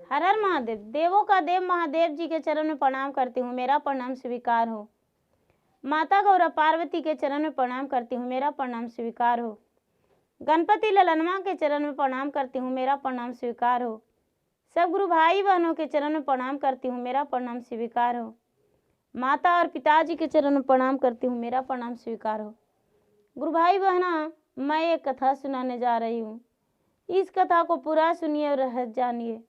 हर हर महादेव। देवों का देव महादेव जी के चरण में प्रणाम करती हूँ, मेरा प्रणाम स्वीकार हो। माता गौरा पार्वती के चरण में प्रणाम करती हूँ, मेरा प्रणाम स्वीकार हो। गणपति ललनमा के चरण में प्रणाम करती हूँ, मेरा प्रणाम स्वीकार हो। सब गुरु भाई बहनों के चरण में प्रणाम करती हूँ, मेरा प्रणाम स्वीकार हो। माता और पिताजी के चरण में प्रणाम करती हूँ, मेरा प्रणाम स्वीकार हो। गुरु भाई बहना, मैं एक कथा सुनाने जा रही हूँ। इस कथा को पूरा सुनिए और रहस्य जानिए।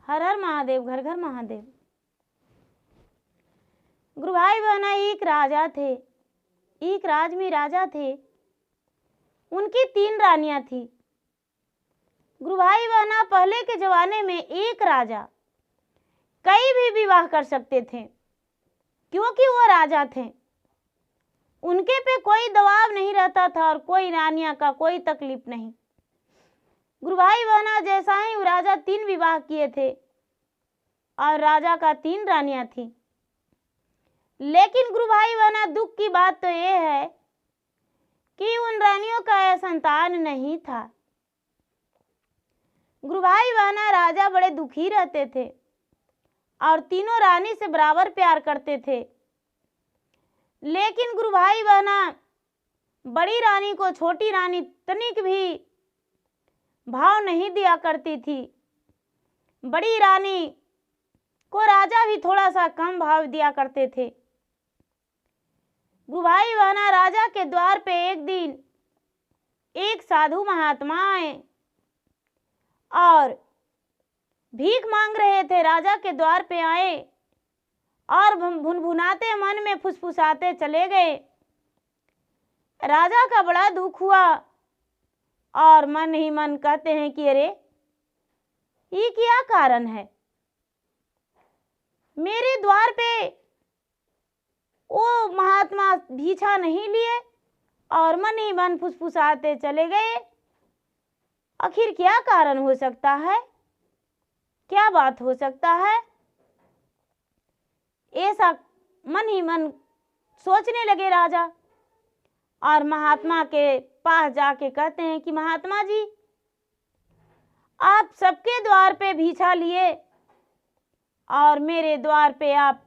हर हर महादेव, घर घर महादेव। गुरु भाई बहना, एक राजा थे। एक राज में राजा थे, उनकी 3 रानियां थी। गुरु भाई बहना, पहले के जमाने में एक राजा कई भी विवाह कर सकते थे, क्योंकि वो राजा थे। उनके पे कोई दबाव नहीं रहता था और कोई रानियां का कोई तकलीफ नहीं। गुरु भाई बहना, जैसा ही वो राजा 3 विवाह किए थे और राजा का 3 रानियां थी। लेकिन गुरु भाई बहना, दुख की बात तो ये है कि उन रानियों का संतान नहीं था। गुरु भाई बहना, राजा बड़े दुखी रहते थे और तीनों रानी से बराबर प्यार करते थे। लेकिन गुरु भाई बहना, बड़ी रानी को छोटी रानी तनिक भी भाव नहीं दिया करती थी। बड़ी रानी को राजा भी थोड़ा सा कम भाव दिया करते थे। गुरु भाई बहना, राजा के द्वार पे एक दिन एक साधु महात्मा आए और भीख मांग रहे थे। राजा के द्वार पे आए और भुनभुनाते मन में फुसफुसाते चले गए। राजा का बड़ा दुख हुआ और मन ही मन कहते हैं कि अरे, ये क्या कारण है? मेरे द्वार पे वो महात्मा भीछा नहीं लिए और मन ही मन फुसफुसाते चले गए। आखिर क्या कारण हो सकता है? क्या बात हो सकता है? ऐसा मन ही मन सोचने लगे राजा और महात्मा के पास जाके कहते हैं कि महात्मा जी, आप सबके द्वार पे भीछा लिए और मेरे द्वार पे आप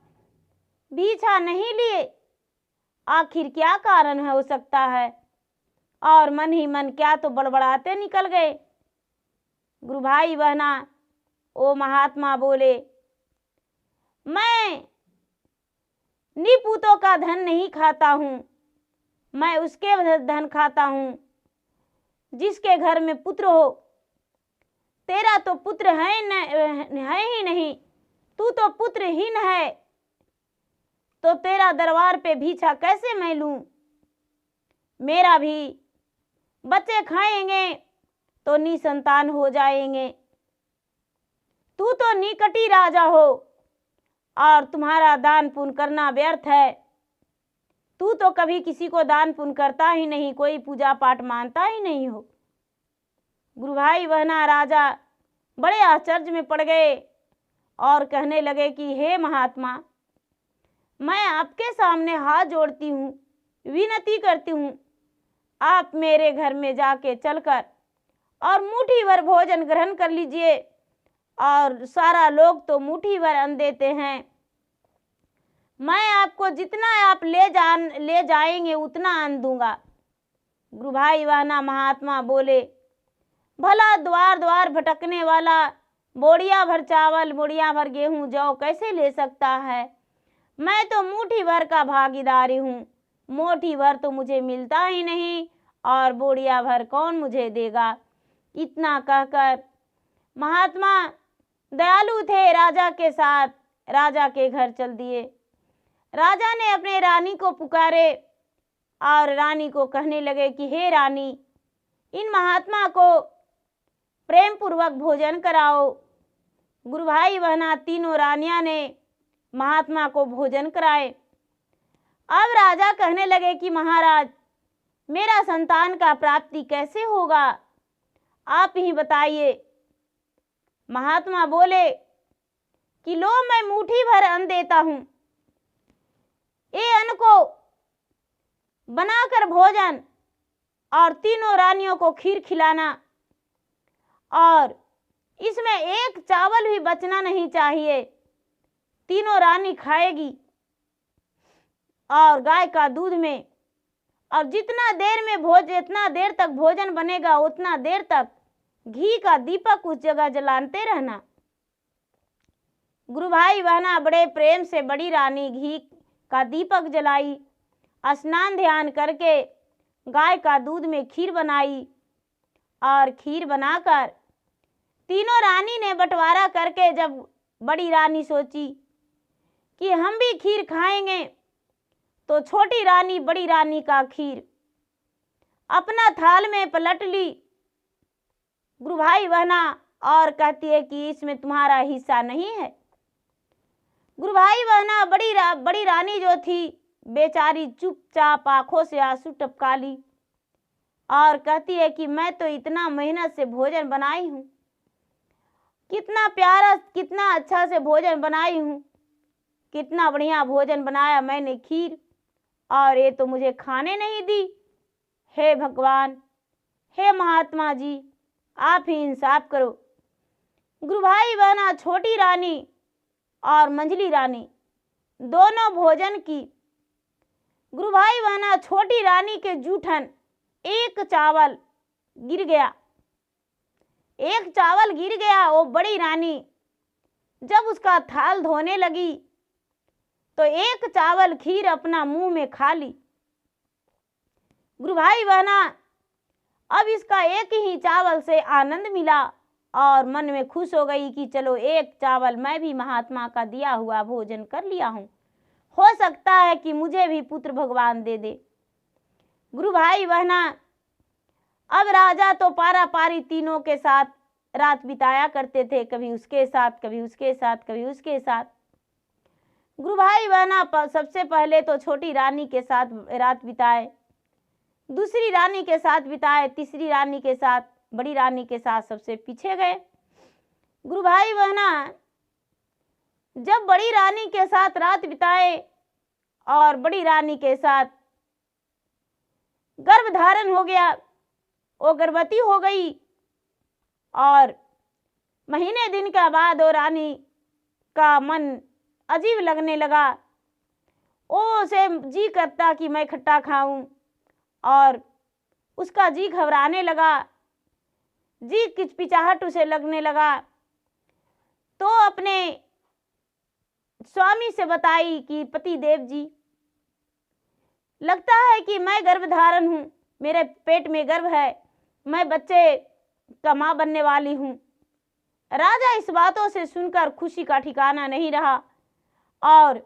भीछा नहीं लिए। आखिर क्या कारण है हो सकता है? और मन ही मन क्या तो बड़बड़ाते निकल गए। गुरु भाई बहना, वो महात्मा बोले, मैं निपूतों का धन नहीं खाता हूँ, मैं उसके धन खाता हूँ जिसके घर में पुत्र हो। तेरा तो पुत्र है ही नहीं, तू तो पुत्रहीन है, तो तेरा दरबार पे भीछा कैसे मैं लूं? मेरा भी बच्चे खाएंगे तो निसंतान हो जाएंगे। तू तो निकटी राजा हो और तुम्हारा दान पुण्य करना व्यर्थ है। तू तो कभी किसी को दान पुण्य करता ही नहीं, कोई पूजा पाठ मानता ही नहीं हो। गुरु भाई बहना, राजा बड़े आश्चर्य में पड़ गए और कहने लगे कि हे महात्मा, मैं आपके सामने हाथ जोड़ती हूँ, विनती करती हूँ, आप मेरे घर में जाके चलकर और मुट्ठी भर भोजन ग्रहण कर लीजिए। और सारा लोग तो मुट्ठी भर अन्न देते हैं, मैं आपको जितना आप ले जाएंगे उतना अन्न दूंगा। गुरु भाई बहना, महात्मा बोले, भला द्वार द्वार भटकने वाला बोड़िया भर चावल, बोड़िया भर गेहूं जौ कैसे ले सकता है? मैं तो मुट्ठी भर का भागीदारी हूँ, मुट्ठी भर तो मुझे मिलता ही नहीं और बोड़िया भर कौन मुझे देगा? इतना कहकर महात्मा दयालु थे, राजा के साथ राजा के घर चल दिए। राजा ने अपने रानी को पुकारे और रानी को कहने लगे कि हे रानी, इन महात्मा को प्रेम पूर्वक भोजन कराओ। गुरु भाई बहना, तीनों रानियां ने महात्मा को भोजन कराए। अब राजा कहने लगे कि महाराज, मेरा संतान का प्राप्ति कैसे होगा, आप ही बताइए। महात्मा बोले कि लो, मैं मुट्ठी भर अन्न देता हूँ, ये अन्न को बनाकर भोजन और तीनों रानियों को खीर खिलाना और इसमें एक चावल भी बचना नहीं चाहिए। तीनों रानी खाएगी और गाय का दूध में, और जितना देर तक भोजन बनेगा उतना देर तक घी का दीपक उस जगह जलाते रहना। गुरु भाई बहना बड़े प्रेम से बड़ी रानी घी का दीपक जलाई, स्नान ध्यान करके गाय का दूध में खीर बनाई, और खीर बनाकर तीनों रानी ने बंटवारा करके, जब बड़ी रानी सोची कि हम भी खीर खाएंगे, तो छोटी रानी बड़ी रानी का खीर अपना थाल में पलट ली गुरु भाई बहना, और कहती है कि इसमें तुम्हारा हिस्सा नहीं है। गुरु भाई बहना बड़ी रानी जो थी बेचारी चुपचाप आंखों से आंसू टपका ली और कहती है कि मैं तो इतना मेहनत से भोजन बनाई हूँ, कितना प्यारा कितना अच्छा से भोजन बनाई हूँ, कितना बढ़िया भोजन बनाया मैंने खीर, और ये तो मुझे खाने नहीं दी। हे भगवान, हे महात्मा जी, आप ही इंसाफ करो। गुरु भाई बहना छोटी रानी और मंझली रानी दोनों भोजन की। गुरु भाई बहना छोटी रानी के जूठन एक चावल गिर गया, एक चावल गिर गया। वो बड़ी रानी जब उसका थाल धोने लगी तो एक चावल खीर अपना मुंह में खा ली। गुरु भाई बहना अब इसका एक ही चावल से आनंद मिला और मन में खुश हो गई कि चलो एक चावल मैं भी महात्मा का दिया हुआ भोजन कर लिया हूँ, हो सकता है कि मुझे भी पुत्र भगवान दे दे। गुरु भाई बहना अब राजा तो पारा पारी तीनों के साथ रात बिताया करते थे, कभी उसके साथ, कभी उसके साथ, कभी उसके साथ। गुरु भाई बहना सबसे पहले तो छोटी रानी के साथ रात बिताए, दूसरी रानी के साथ बिताए, तीसरी रानी के साथ, बड़ी रानी के साथ सबसे पीछे गए। गुरु भाई बहना जब बड़ी रानी के साथ रात बिताए और बड़ी रानी के साथ गर्भ धारण हो गया, वो गर्भवती हो गई और महीने दिन के बाद वो रानी का मन अजीब लगने लगा। वो उसे जी करता कि मैं खट्टा खाऊं और उसका जी घबराने लगा, जी किचपिचाहट उसे लगने लगा। तो अपने स्वामी से बताई कि पति देव जी, लगता है कि मैं गर्भधारण हूँ, मेरे पेट में गर्भ है, मैं बच्चे का माँ बनने वाली हूँ। राजा इस बातों से सुनकर खुशी का ठिकाना नहीं रहा और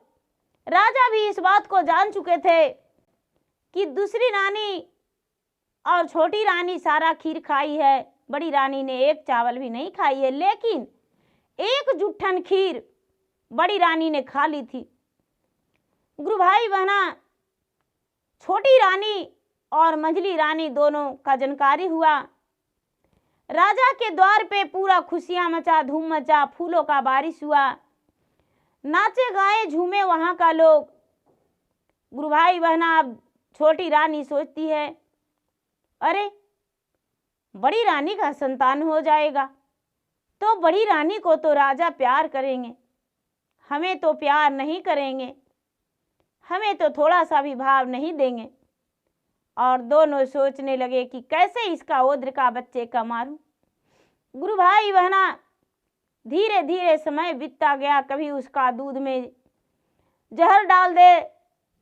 राजा भी इस बात को जान चुके थे कि दूसरी रानी और छोटी रानी सारा खीर खाई है, बड़ी रानी ने एक चावल भी नहीं खाई है, लेकिन एक जुट्ठन खीर बड़ी रानी ने खा ली थी। गुरु भाई बहना छोटी रानी और मंझली रानी दोनों का जानकारी हुआ। राजा के द्वार पे पूरा खुशियां मचा, धूम मचा, फूलों का बारिश हुआ, नाचे गाए झूमे वहां का लोग। गुरु भाई बहना अब छोटी रानी सोचती है, अरे बड़ी रानी का संतान हो जाएगा तो बड़ी रानी को तो राजा प्यार करेंगे, हमें तो प्यार नहीं करेंगे, हमें तो थोड़ा सा भी भाव नहीं देंगे। और दोनों सोचने लगे कि कैसे इसका ओद्र का बच्चे का मारूं। गुरु भाई बहना धीरे धीरे समय बीतता गया, कभी उसका दूध में जहर डाल दे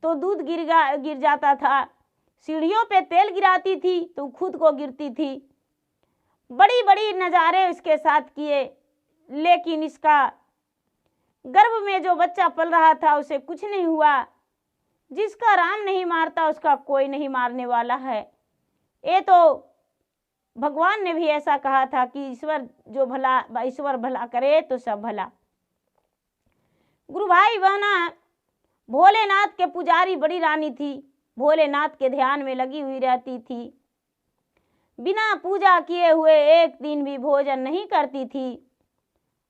तो दूध गिर जाता था, सीढ़ियों पे तेल गिराती थी तो खुद को गिरती थी। बड़ी बड़ी नज़ारे इसके साथ किए, लेकिन इसका गर्भ में जो बच्चा पल रहा था उसे कुछ नहीं हुआ। जिसका राम नहीं मारता उसका कोई नहीं मारने वाला है, ये तो भगवान ने भी ऐसा कहा था कि ईश्वर भला करे तो सब भला। गुरु भाई बहना भोलेनाथ के पुजारी बड़ी रानी थी, भोलेनाथ के ध्यान में लगी हुई रहती थी, बिना पूजा किए हुए एक दिन भी भोजन नहीं करती थी।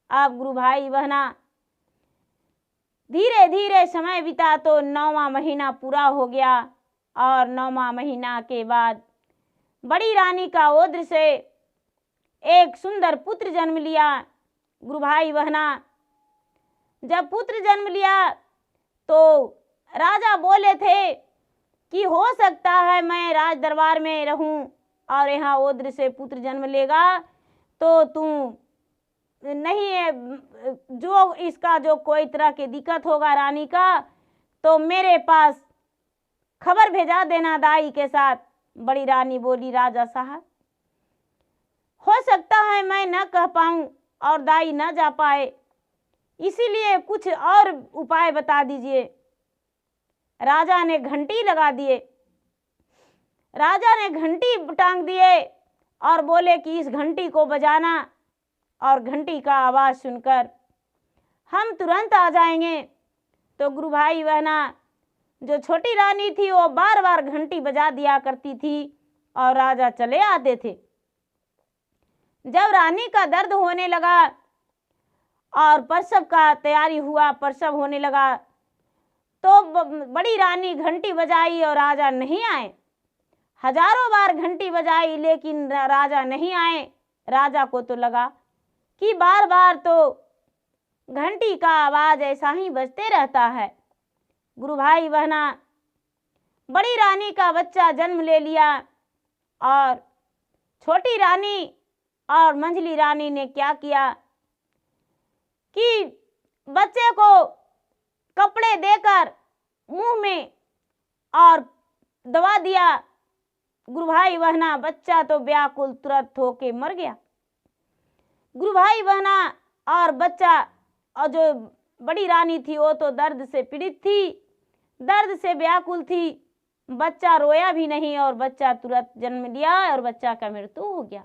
अब गुरु भाई बहना धीरे धीरे समय बीता तो 9वां महीना पूरा हो गया और 9वां महीना के बाद बड़ी रानी का ओद्र से एक सुंदर पुत्र जन्म लिया। गुरु भाई बहना, जब पुत्र जन्म लिया तो राजा बोले थे कि हो सकता है मैं राज दरबार में रहूं और यहाँ ओद्र से पुत्र जन्म लेगा तो तू नहीं है, जो इसका जो कोई तरह की दिक्कत होगा रानी का तो मेरे पास खबर भेजा देना दाई के साथ। बड़ी रानी बोली, राजा साहब हो सकता है मैं न कह पाऊं और दाई न जा पाए, इसीलिए कुछ और उपाय बता दीजिए। राजा ने घंटी लगा दिए, राजा ने घंटी टांग दिए और बोले कि इस घंटी को बजाना और घंटी का आवाज़ सुनकर हम तुरंत आ जाएंगे। तो गुरु भाई बहना, जो छोटी रानी थी वो बार बार घंटी बजा दिया करती थी और राजा चले आते थे। जब रानी का दर्द होने लगा और प्रसव का तैयारी हुआ, प्रसव होने लगा तो बड़ी रानी घंटी बजाई और राजा नहीं आए। हजारों बार घंटी बजाई लेकिन राजा नहीं आए। राजा को तो लगा कि बार बार तो घंटी का आवाज़ ऐसा ही बजते रहता है। गुरु भाई बहना, बड़ी रानी का बच्चा जन्म ले लिया और छोटी रानी और मंझली रानी ने क्या किया कि बच्चे को कपड़े देकर मुंह में और दबा दिया। गुरु भाई बहना, बच्चा तो व्याकुल तुरंत होके मर गया। गुरु भाई बहना और बच्चा, और जो बड़ी रानी थी वो तो दर्द से पीड़ित थी, दर्द से व्याकुल थी। बच्चा रोया भी नहीं और बच्चा तुरंत जन्म लिया और बच्चा का मृत्यु हो गया।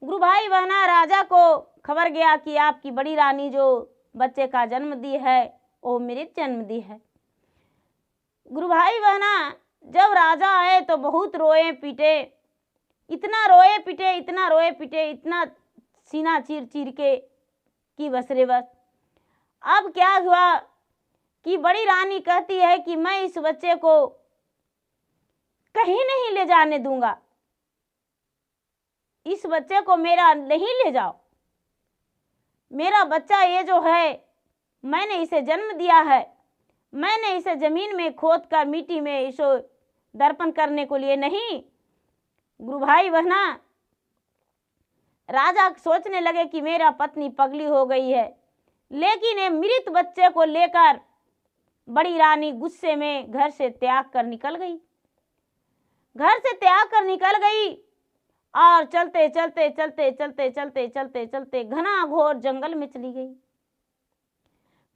गुरु भाई बहना, राजा को खबर गया कि आपकी बड़ी रानी जो बच्चे का जन्म दी है वो मृत जन्म दी है। गुरु भाई बहना, जब राजा आए तो बहुत रोए पीटे, इतना रोए पीटे, इतना रोए पीटे, इतना सीना चीर चीर के कि बस रे बस। अब क्या हुआ कि बड़ी रानी कहती है कि मैं इस बच्चे को कहीं नहीं ले जाने दूंगा, इस बच्चे को मेरा नहीं ले जाओ, मेरा बच्चा ये जो है मैंने इसे जन्म दिया है, मैंने इसे जमीन में खोद कर मिट्टी में इसे दर्पण करने को लिए नहीं। गुरु भाई बहना, राजा सोचने लगे कि मेरा पत्नी पगली हो गई है, लेकिन ये मृत बच्चे को लेकर बड़ी रानी गुस्से में घर से त्याग कर निकल गई। घर से त्याग कर निकल गई और चलते चलते चलते चलते चलते चलते चलते घना घोर जंगल में चली गई।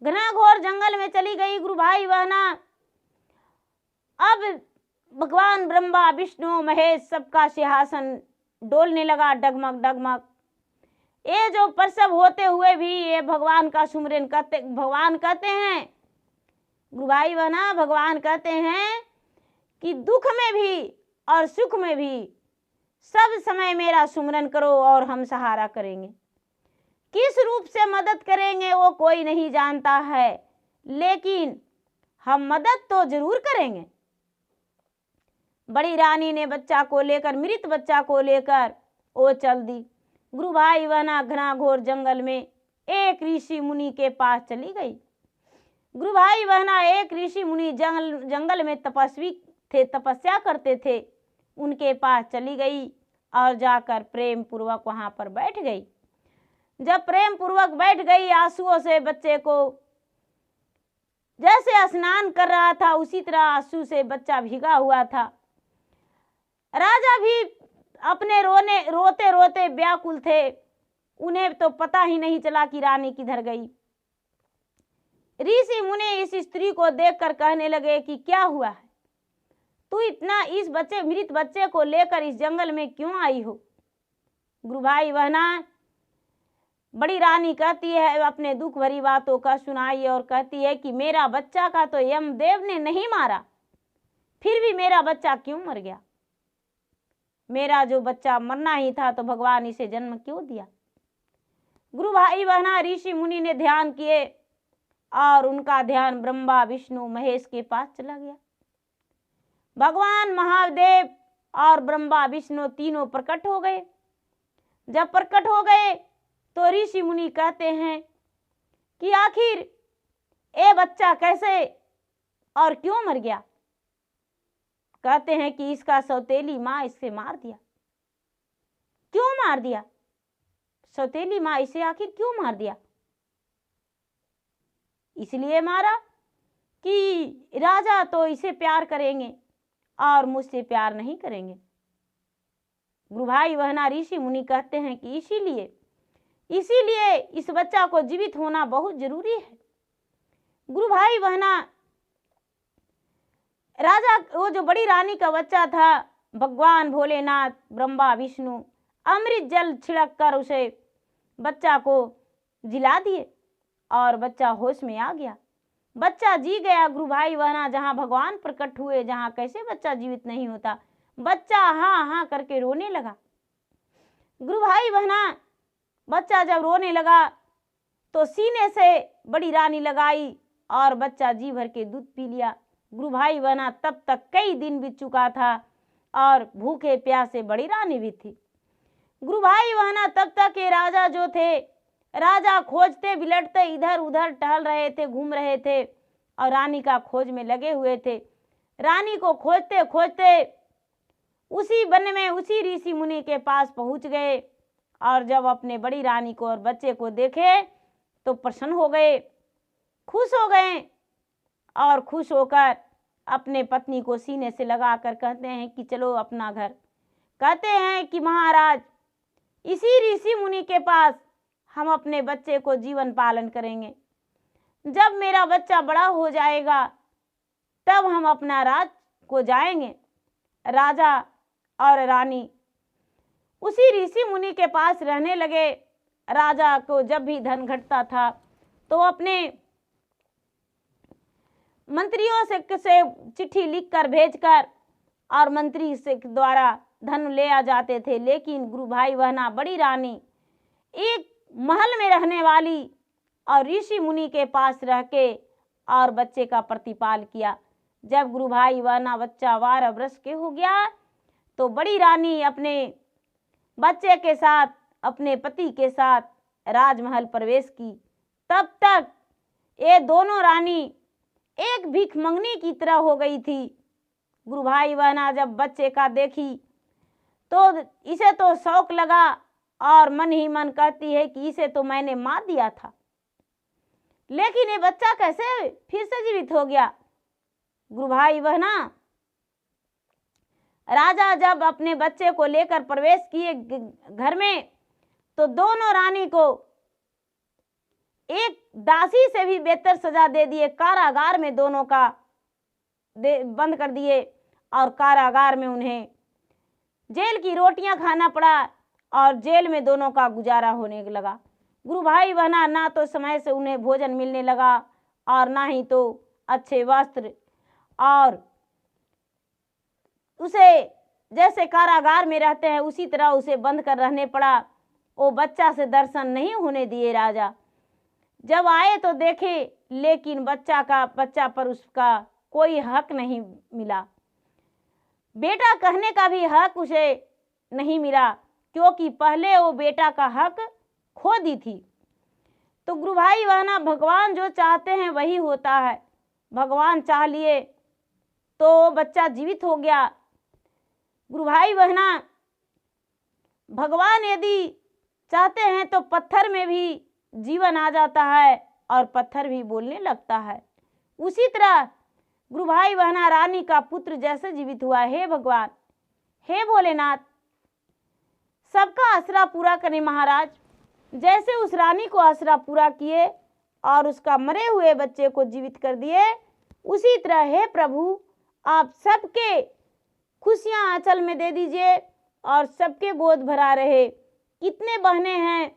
घना घोर जंगल में चली गई। गुरु भाई बहना, अब भगवान ब्रह्मा विष्णु महेश सबका सिंहासन डोलने लगा, डगमग डगमग। ये जो प्रसव होते हुए भी ये भगवान का सुमिरन करते, भगवान कहते हैं गुरु भाई बहना, भगवान कहते हैं कि दुख में भी और सुख में भी सब समय मेरा सुमिरन करो और हम सहारा करेंगे। किस रूप से मदद करेंगे वो कोई नहीं जानता है, लेकिन हम मदद तो जरूर करेंगे। बड़ी रानी ने बच्चा को लेकर, मृत बच्चा को लेकर वो चल दी। गुरु भाई बहना, घना घोर जंगल में एक ऋषि मुनि के पास चली गई। गुरु भाई बहना, एक ऋषि मुनि जंगल में तपस्वी थे, तपस्या करते थे, उनके पास चली गई और जाकर प्रेम पूर्वक वहां पर बैठ गई। जब प्रेम पूर्वक बैठ गई, आंसुओं से बच्चे को जैसे स्नान कर रहा था उसी तरह आंसू से बच्चा भीगा हुआ था। राजा भी अपने रोते रोते व्याकुल थे, उन्हें तो पता ही नहीं चला कि रानी किधर गई। ऋषि मुनि इस स्त्री को देखकर कहने लगे कि क्या हुआ है, तू इतना इस बच्चे मृत बच्चे को लेकर इस जंगल में क्यों आई हो। गुरु भाई बहना, बड़ी रानी कहती है, अपने दुख भरी बातों का सुनाई और कहती है कि मेरा बच्चा का तो यमदेव ने नहीं मारा, फिर भी मेरा बच्चा क्यों मर गया। मेरा जो बच्चा मरना ही था तो भगवान इसे जन्म क्यों दिया। गुरु भाई बहना, ऋषि मुनि ने ध्यान किए और उनका ध्यान ब्रह्मा विष्णु महेश के पास चला गया। भगवान महादेव और ब्रह्मा विष्णु तीनों प्रकट हो गए जब प्रकट हो गए तो ऋषि मुनि कहते हैं कि आखिर ये बच्चा कैसे और क्यों मर गया। कहते हैं कि इसका सौतेली माँ इसे मार दिया। क्यों मार दिया? सौतेली माँ इसे आखिर क्यों मार दिया? इसलिए मारा कि राजा तो इसे प्यार करेंगे और मुझसे प्यार नहीं करेंगे। गुरु भाई बहना ऋषि मुनि कहते हैं कि इसीलिए इस बच्चा को जीवित होना बहुत जरूरी है। गुरु भाई बहना, राजा वो जो बड़ी रानी का बच्चा था, भगवान भोलेनाथ ब्रह्मा विष्णु अमृत जल छिड़क कर उसे बच्चा को जिला दिए और बच्चा होश में आ गया। बच्चा जी गया। गुरु भाई बहना, जहाँ भगवान प्रकट हुए, जहाँ कैसे बच्चा जीवित नहीं होता। बच्चा हाँ हाँ करके रोने लगा। गुरु भाई बहना, बच्चा जब रोने लगा तो सीने से बड़ी रानी लगाई और बच्चा जी भर के दूध पी लिया। गुरु भाई बहना, तब तक कई दिन बीत चुका था और भूखे प्यासे बड़ी रानी भी थी। गुरु भाई बहना, तब तक ये राजा जो थे, राजा खोजते बिलटते इधर उधर टहल रहे थे, घूम रहे थे और रानी का खोज में लगे हुए थे। रानी को खोजते खोजते उसी वन में उसी ऋषि मुनि के पास पहुंच गए और जब अपने बड़ी रानी को और बच्चे को देखे तो प्रसन्न हो गए, खुश हो गए और खुश होकर अपने पत्नी को सीने से लगाकर कहते हैं कि चलो अपना घर। कहते हैं कि महाराज, इसी ऋषि मुनि के पास हम अपने बच्चे को जीवन पालन करेंगे। जब मेरा बच्चा बड़ा हो जाएगा तब हम अपना राज को जाएंगे। राजा और रानी उसी ऋषि मुनि के पास रहने लगे। राजा को जब भी धन घटता था तो अपने मंत्रियों से चिट्ठी लिखकर भेजकर और मंत्री से द्वारा धन ले आ जाते थे। लेकिन गुरु भाई बहना, बड़ी रानी एक महल में रहने वाली और ऋषि मुनि के पास रह के और बच्चे का प्रतिपाल किया। जब गुरु भाई बहना बच्चा 12 वर्ष के हो गया तो बड़ी रानी अपने बच्चे के साथ, अपने पति के साथ राजमहल प्रवेश की। तब तक ये दोनों रानी एक भीख मंगनी की तरह हो गई थी। गुरु भाई बहना जब बच्चे का देखी तो इसे तो शौक लगा और मन ही मन कहती है कि इसे तो मैंने मार दिया था, लेकिन ये बच्चा कैसे फिर से जीवित हो गया। गुरु भाई बहना, राजा जब अपने बच्चे को लेकर प्रवेश किए घर में तो दोनों रानी को एक दासी से भी बेहतर सजा दे दिए। कारागार में दोनों का बंद कर दिए और कारागार में उन्हें जेल की रोटियां खाना पड़ा और जेल में दोनों का गुजारा होने लगा। गुरु भाई बहना, ना तो समय से उन्हें भोजन मिलने लगा और ना ही तो अच्छे वस्त्र, और उसे जैसे कारागार में रहते हैं उसी तरह उसे बंद कर रहने पड़ा। वो बच्चा से दर्शन नहीं होने दिए राजा। जब आए तो देखे, लेकिन बच्चा पर उसका कोई हक नहीं मिला। बेटा कहने का भी हक उसे नहीं मिला, क्योंकि पहले वो बेटा का हक खो दी थी। तो गुरु भाई बहना, भगवान जो चाहते हैं वही होता है। भगवान चाह लिए तो बच्चा जीवित हो गया। गुरु भाई बहना, भगवान यदि चाहते हैं तो पत्थर में भी जीवन आ जाता है और पत्थर भी बोलने लगता है। उसी तरह गुरु भाई बहना, रानी का पुत्र जैसे जीवित हुआ। हे भगवान, हे भोलेनाथ, सबका आसरा पूरा करें महाराज। जैसे उस रानी को आसरा पूरा किए और उसका मरे हुए बच्चे को जीवित कर दिए, उसी तरह हे प्रभु, आप सबके खुशियां आंचल में दे दीजिए और सबके गोद भरा रहे। कितने बहने हैं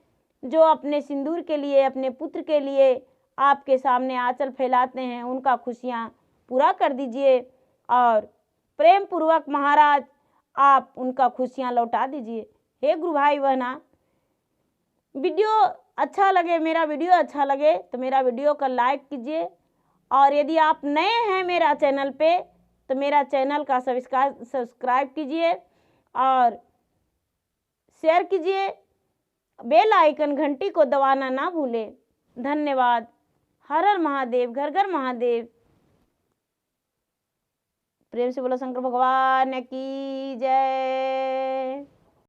जो अपने सिंदूर के लिए, अपने पुत्र के लिए आपके सामने आंचल फैलाते हैं, उनका खुशियां पूरा कर दीजिए और प्रेम पूर्वक महाराज आप उनका खुशियां लौटा दीजिए। हे गुरु भाई बहना, वीडियो अच्छा लगे, मेरा वीडियो अच्छा लगे तो मेरा वीडियो को लाइक कीजिए, और यदि आप नए हैं मेरा चैनल पे तो मेरा चैनल का सब्सक्राइब कीजिए और शेयर कीजिए बेल आइकन घंटी को दबाना ना भूलें। धन्यवाद। हर हर महादेव, घर घर महादेव। प्रेम से बोलो शंकर भगवान की जय।